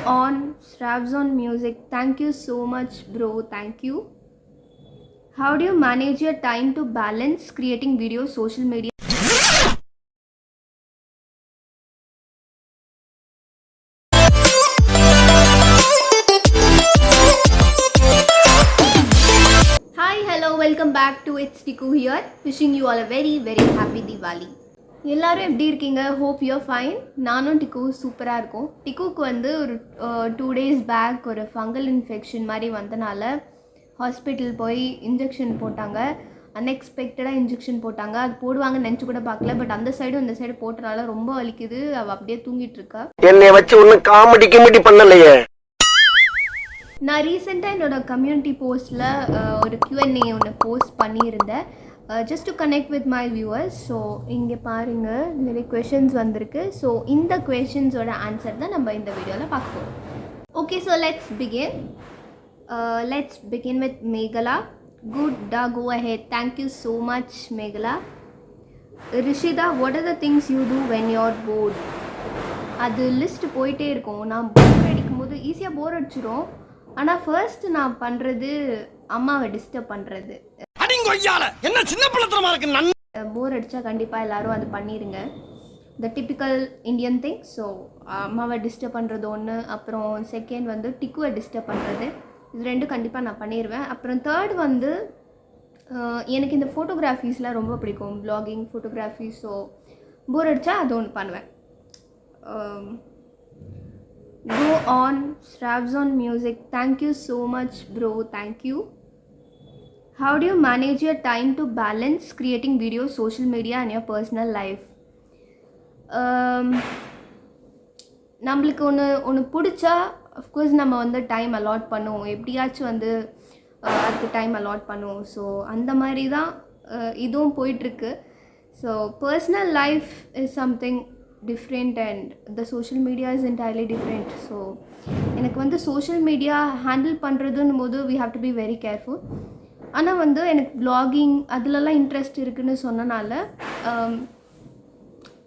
on Sravzon Music. Thank you so much, bro. Thank you. How do you manage your time to balance creating videos, social media? Hi, hello, welcome back to It's Tiku here. Wishing you all a very, very happy Diwali. எல்லாரும் எப்படி இருக்கீங்க? Hope you are fine. நானும் டிக்கு சூப்பராக இருக்கும். டிக்குக்கு வந்து ஒரு 2 days பேக் ஒரு ஃபங்கல் இன்ஃபெக்ஷன் மாதிரி வந்தனால ஹாஸ்பிட்டல் போய் இன்ஜெக்ஷன் போட்டாங்க. அன்எக்ஸ்பெக்டடாக இன்ஜெக்ஷன் போட்டாங்க. அது போடுவாங்கன்னு நினச்சி கூட பார்க்கல. பட் அந்த சைடும் இந்த சைடு போட்டனால ரொம்ப வலிக்குது. அவள் அப்படியே தூங்கிட்டு இருக்கா. என்னை வச்சு ஒன்றும் காமெடி பண்ணலையே. நான் ரீசெண்டாக என்னோடய கம்யூனிட்டி போஸ்ட்டில் ஒரு Q&A ஒன்று போஸ்ட் பண்ணியிருந்தேன். just to connect with my viewers. So இங்கே பாருங்கள் நிறைய questions வந்திருக்கு. ஸோ இந்த questionஸோட ஆன்சர் தான் நம்ம இந்த வீடியோவில் பார்க்க போகிறோம். Okay, so let's begin with Meghala. Good, go ahead. Thank you so much, Meghala. Rishida, what are the things you do when you're bored? அது லிஸ்ட் போயிட்டே இருக்கும். நான் போர் அடிக்கும்போது ஈஸியாக போர் அடிச்சிடும். ஆனால் ஃபர்ஸ்ட் நான் பண்ணுறது அம்மாவை டிஸ்டர்ப் பண்ணுறது. என்ன சின்ன பிள்ளைத்தனமா இருக்கு. போர் அடித்தா கண்டிப்பாக எல்லோரும் அது பண்ணிடுங்க. த டிப்பிக்கல் இந்தியன் திங். ஸோ அம்மாவை டிஸ்டர்ப் பண்ணுறது ஒன்று, அப்புறம் செகண்ட் வந்து டிக்குவை டிஸ்டர்ப் பண்ணுறது. இது ரெண்டும் கண்டிப்பாக நான் பண்ணிடுவேன். அப்புறம் தேர்ட் வந்து எனக்கு இந்த ஃபோட்டோகிராஃபிஸ்லாம் ரொம்ப பிடிக்கும். Vlogging, photography. ஸோ போர் அடித்தா அது ஒன்று பண்ணுவேன். Go on Sravzon Music. Thank you so much, bro. Thank you. How do you manage your time to balance creating videos, social media and your personal life? நம்மளுக்கு ஒன்று பிடிச்சா அஃப்கோர்ஸ் நம்ம வந்து time allot பண்ணுவோம். எப்படியாச்சும் வந்து அதுக்கு டைம் அலாட் பண்ணுவோம். ஸோ அந்த மாதிரி தான் இதுவும் போயிட்டுருக்கு. So personal life is something different and the social media is entirely different. So எனக்கு வந்து சோஷியல் மீடியா ஹேண்டில் பண்ணுறதுன்னு போது we have to be very careful. ஆனால் வந்து எனக்கு vlogging அதிலலாம் இன்ட்ரெஸ்ட் இருக்குதுன்னு சொன்னனால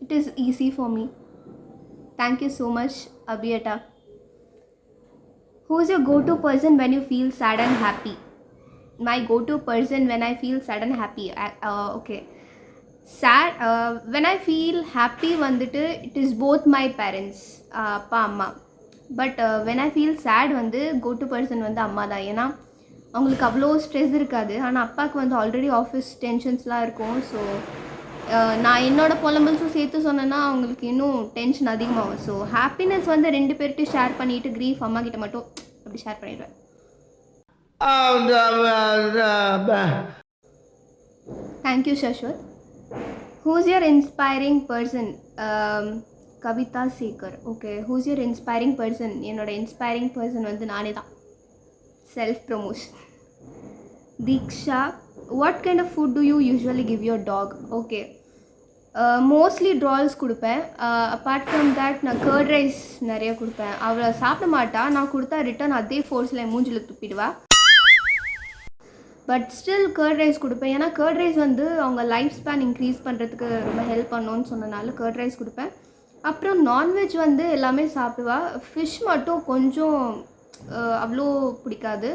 it is easy for me. Thank you so much, Abhiyata. Who is your go-to person when you feel sad and happy? My go-to person when I feel sad and happy. Okay. sad when I feel happy வந்துட்டு it is both my parents, அப்பா அம்மா. But when I feel sad வந்து go to person வந்து அம்மா தான். ஏன்னா அவங்களுக்கு அவ்வளோ ஸ்ட்ரெஸ் இருக்காது. ஆனால் அப்பாவுக்கு வந்து ஆல்ரெடி ஆஃபீஸ் டென்ஷன்ஸ்லாம் இருக்கும். ஸோ நான் என்னோடய புலம்பல்ஸும் சேர்த்து சொன்னேன்னா அவங்களுக்கு இன்னும் டென்ஷன் அதிகமாகும். ஸோ ஹாப்பினஸ் வந்து 2 பேர்கிட்ட ஷேர் பண்ணிவிட்டு க்ரீஃப் அம்மா கிட்ட மட்டும் அப்படி ஷேர் பண்ணிடுவேன். Thank you Shashwat. Who's your inspiring person? Kavita Sekhar. Okay, who's your inspiring person? என்னோட inspiring person வந்து நானே தான். Self promotion. Diksha, what kind of food do you usually give your dog? Okay, mostly draws கொடுப்பேன். apart from that நான் curd rice நிறைய கொடுப்பேன். அவளை சாப்பிட மாட்டா. நான் கொடுத்தா ரிட்டன் அதே ஃபோர்ஸில் மூஞ்சில் துப்பிடுவா. பட் ஸ்டில் கர்ட் ரைஸ் கொடுப்பேன். ஏன்னா கர்ட் ரைஸ் வந்து அவங்க லைஃப் ஸ்பேன் இன்க்ரீஸ் பண்ணுறதுக்கு ரொம்ப ஹெல்ப் பண்ணணும்னு சொன்னனால கர்ட் ரைஸ் கொடுப்பேன். அப்புறம் நான்வெஜ் வந்து எல்லாமே சாப்பிடுவா. ஃபிஷ் மட்டும் கொஞ்சம் அவ்வளோ பிடிக்காது.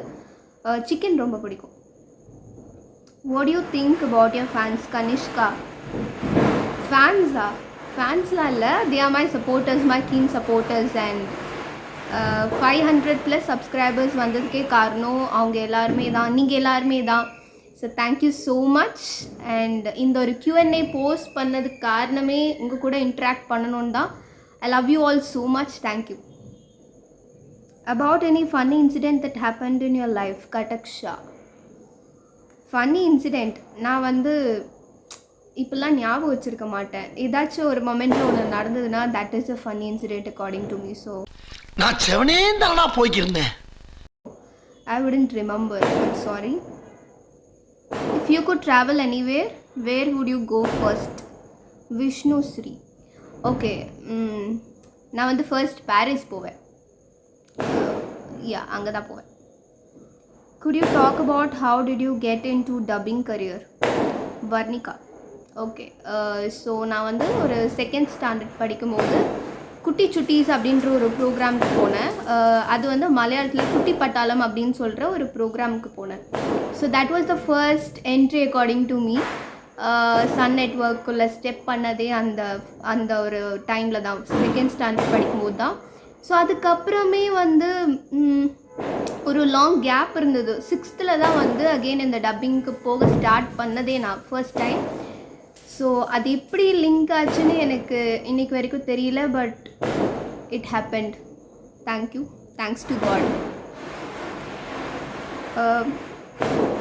சிக்கன் ரொம்ப பிடிக்கும். What you think about your fans? Kanishka. ஃபேன்ஸ்லாம் இல்லை, they are my supporters, my keen supporters. And 500+ subscribers வந்ததுக்கே காரணம் அவங்க எல்லாருமே தான், நீங்கள் எல்லாருமே தான். So thank you so much. And இந்த ஒரு Q&A போஸ்ட் பண்ணதுக்கு காரணமே உங்கள் கூட இன்ட்ராக்ட் பண்ணணுன்னு தான். I love you all so much. Thank you. About any funny incident that happened in your life? Kataksha. Funny incident நான் வந்து இப்போல்லாம் ஞாபகம் வச்சுருக்க மாட்டேன். ஏதாச்சும் ஒரு மொமெண்ட்டில் ஒன்று நடந்ததுன்னா that is a funny incident according to me. So நான் செவனேந்தானா போய்க்கிருந்தேன். I wouldn't remember. I'm sorry. If you could travel anywhere, where would you go first? Vishnu Sri. Okay. நான் வந்து ஃபர்ஸ்ட் பாரிஸ் போவேன். அங்கே தான் போவேன். Could you talk about how did you get into dubbing career? Varnika. Okay, so நான் வந்து ஒரு 2nd standard படிக்கும்போது குட்டி சுட்டீஸ் அப்படின்ற ஒரு ப்ரோக்ராமுக்கு போனேன். அது வந்து மலையாளத்தில் குட்டி பட்டாளம் அப்படின்னு சொல்கிற ஒரு ப்ரோக்ராமுக்கு போனேன். So that was the first entry according to me. Sun நெட்வொர்க்குள்ளே ஸ்டெப் பண்ணதே அந்த ஒரு டைமில் தான், செகண்ட் ஸ்டாண்டர்ட் படிக்கும்போது தான். ஸோ அதுக்கப்புறமே வந்து ஒரு லாங் கேப் இருந்தது. 6th தான் வந்து அகெயின் இந்த டப்பிங்க்கு போக ஸ்டார்ட் பண்ணதே நான் ஃபர்ஸ்ட் டைம். ஸோ அது எப்படி லிங்க் ஆச்சுன்னு எனக்கு இன்றைக்கி வரைக்கும் தெரியல, but it happened. Thank you, thanks to God.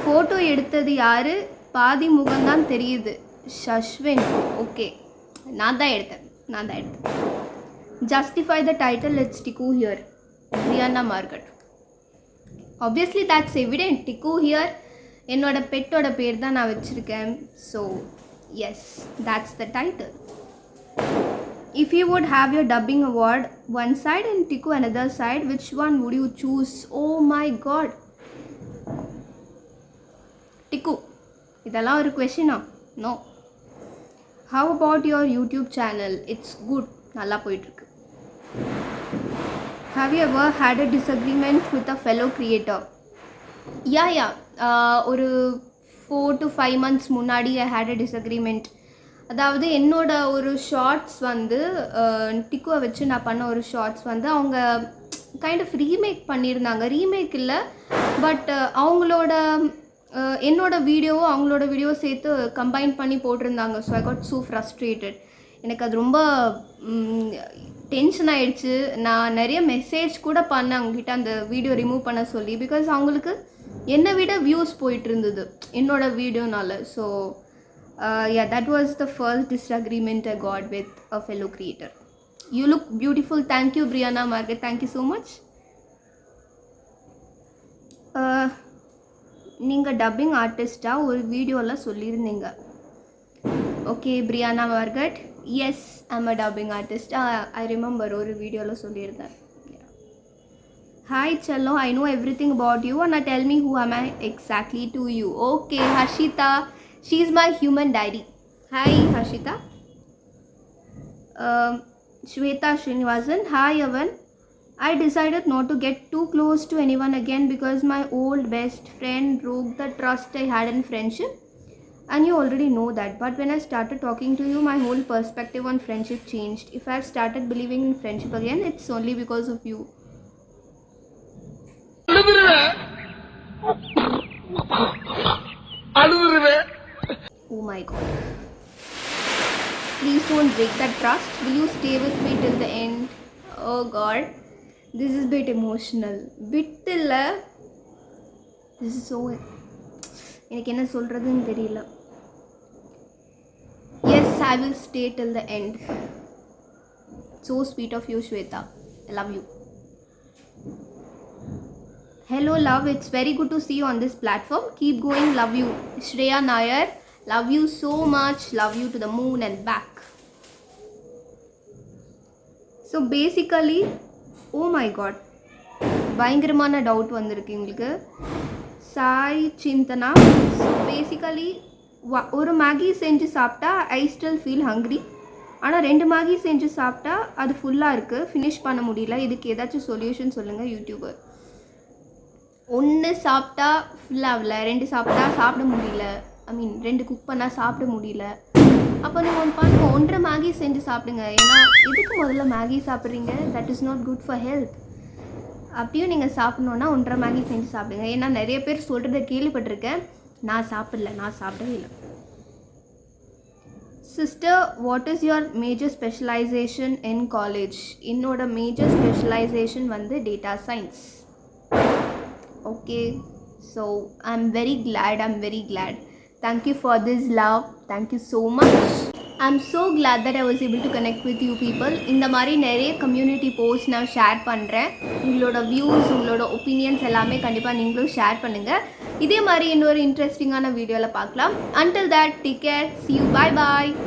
Photo எடுத்தது யார்? பாதி முகம்தான் தெரியுது. ஷஷ்வின். ஓகே, நான் தான் எடுத்தேன். Justify the title, it's Tikku here. Briana Margot. Obviously that's evident. Tikku here என்னோட பெட்டோட பேர் தான் நான் வச்சுருக்கேன். So yes, that's the title. If you would have your dubbing award one side and Tikku another side, which one would you choose? Oh my god, Tikku, idala oru question ah? No. How about your YouTube channel? It's good, nalla poitirukku. Have you ever had a disagreement with a fellow creator? Yeah. ஒரு 4 to 5 months முன்னாடி ஐ had a disagreement. அதாவது என்னோட ஒரு shorts வந்து டிக்குவை வச்சு நான் பண்ண ஒரு ஷார்ட்ஸ் வந்து அவங்க கைண்ட் ஆஃப் ரீமேக் பண்ணியிருந்தாங்க. ரீமேக் இல்லை, பட் அவங்களோட என்னோட வீடியோவும் அவங்களோட வீடியோ சேர்த்து கம்பைன் பண்ணி போட்டிருந்தாங்க. So I got so frustrated. எனக்கு அது ரொம்ப டென்ஷன் ஆகிடுச்சு. நான் நிறைய மெசேஜ் கூட பண்ணேன் அவங்ககிட்ட அந்த வீடியோ ரிமூவ் பண்ண சொல்லி. பிகாஸ் அவங்களுக்கு என்னை விட வியூஸ் போயிட்டு இருந்தது என்னோட வீடியோனால. So that was the first disagreement I got with a fellow creator. You look beautiful. Thank you Briana Margot, thank you so much. நீங்கள் டப்பிங் ஆர்டிஸ்டாக ஒரு வீடியோவில் சொல்லியிருந்தீங்க. Okay Briana Margot, yes I'm a dubbing artist. I remember ஒரு வீடியோவில் சொல்லியிருந்தேன். Hi Challo, I know everything about you and tell me who am I exactly to you. Okay, Harshita, she's my human diary. Hi Harshita. Shweta Srinivasan, hi Avan. I decided not to get too close to anyone again because my old best friend broke the trust I had in friendship. And you already know that. But when I started talking to you, my whole perspective on friendship changed. If I've started believing in friendship again, it's only because of you. Oh my god. Please don't break that trust. Will you stay with me till the end? Oh god. This is a bit emotional. Bit illa. This is so... எனக்கு என்ன சொல்கிறதுன்னு தெரியல. Yes, I will stay till the end. So sweet of you, Shweta. I love you. Hello love, it's very good to see you on this platform. Keep going, love you. Shreya Nair, love you so much. Love you to the moon and back. So basically, oh my god, பயங்கரமான doubt வந்திருக்கு உங்களுக்கு. Sai சிந்தனா. So basically ஒரு Maggi செஞ்சு சாப்பிட்டா I still feel hungry. ஆனால் 2 Maggi செஞ்சு சாப்பிட்டா அது ஃபுல்லாக இருக்குது, ஃபினிஷ் பண்ண முடியல. இதுக்கு ஏதாச்சும் சொல்யூஷன் சொல்லுங்கள் யூடியூபர். 1 சாப்பிட்டா ஃபுல்லாகல, 2 சாப்பிட்டா சாப்பிட முடியல. ஐ மீன் 2 குக் பண்ணால் சாப்பிட முடியல. அப்போ நீங்கள் ஒன்று பாருங்க, 1.5 மேகி செஞ்சு சாப்பிடுங்க. ஏன்னா எதுக்கு முதல்ல மேகி சாப்பிட்றீங்க? That is not good for health. அப்படியும் நீங்கள் சாப்பிட்ணுன்னா 1.5 மேகி செஞ்சு சாப்பிடுங்க. ஏன்னா நிறைய பேர் சொல்கிறத கேள்விப்பட்டிருக்கேன். நான் சாப்பிடவே இல்லை. Sister, what is your major specialisation in college? என்னோட மேஜர் ஸ்பெஷலைசேஷன் வந்து data science. Okay, so I'm very glad. Thank you for this love. Thank you so much. I'm so glad that I was able to connect with you people. இந்த மாதிரி நிறைய community post நான் share பண்ணுறேன். உங்களோட views, உங்களோட opinions எல்லாமே கண்டிப்பாக நீங்களும் ஷேர் பண்ணுங்கள். இதே மாதிரி இன்னொரு இன்ட்ரெஸ்டிங்கான வீடியோவில் பார்க்கலாம். Until that, take care. See you. Bye bye.